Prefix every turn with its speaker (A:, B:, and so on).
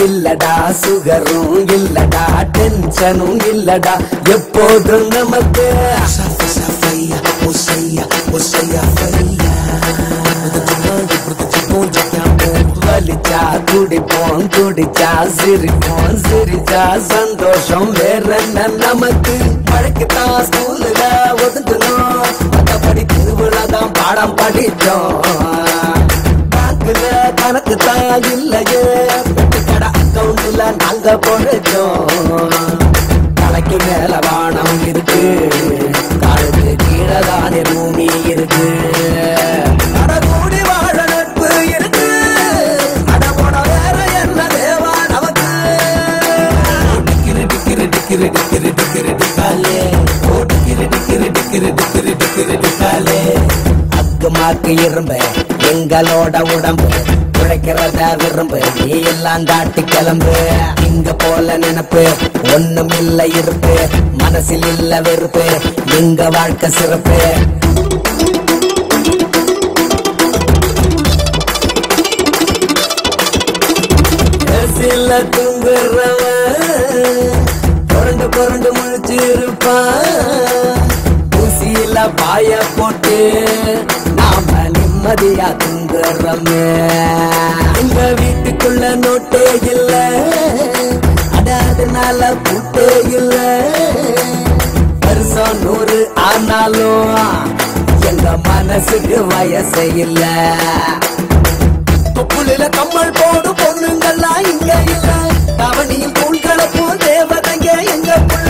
A: இல்லடா சுகரும் இல்லடா டென்ஷனும் இல்லடா எப்போதும் நமக்கு வலிச்சா குடிப்போம் குடிச்சா சிரிப்போம் சிரிச்சா சந்தோஷம் வேற என்ன நமக்கு பழக்கத்தான் ஸ்கூல்ல ஒதுக்கணும் மற்றபடி திருவிழாதான் பாடம் படிச்சோம் கணக்கு தான் இல்லையே கடை அக்கௌண்ட்ல நாங்க பொழைச்சோம் தலைக்கு மேல வானம் இருக்கு காலுக்கு கீழே தானே பூமி இருக்கு கூடி வாழ நட்பு இருக்கு அடபோட வேற என்ன தேவா நமக்கு டிக்கிரு டிக்கிரு டிக்கிரு டிக்கிரு டிக்கிரு டிக்காலே ஓ டிக்கிரு டிக்கிரு டிக்கிரு டிக்கிரு டிக்கிரு டிக்காலே மாக்கு இரும்பு எங்களோட உடம்பு உழைக்கிறத விரும்பு நீ எல்லாம் தாட்டி கிளம்பு இங்க போல நினைப்பு ஒண்ணும் இல்ல இருப்பு மனசில் இல்ல வெறுப்பு எங்க வாழ்க்கை சிறப்பு சில தூங்குறவன் புரண்டு புரண்டு முழிச்சு இருப்பான் ஊசியில பாய போட்டு நாம நிம்மதியா தூங்குறோமே எங்க வீட்டுக்குள்ள நோட்டே இல்ல அதனால பூட்டே இல்ல வருஷம் 100 ஆனாலும் எங்க மனசுக்கு வயசே இல்ல தொப்புளில கம்மல் போடு பொண்ணுங்கள்லாம் இங்க இல்ல தவணியில் தூள்களை போ தேவதைங்க எங்க புள்ள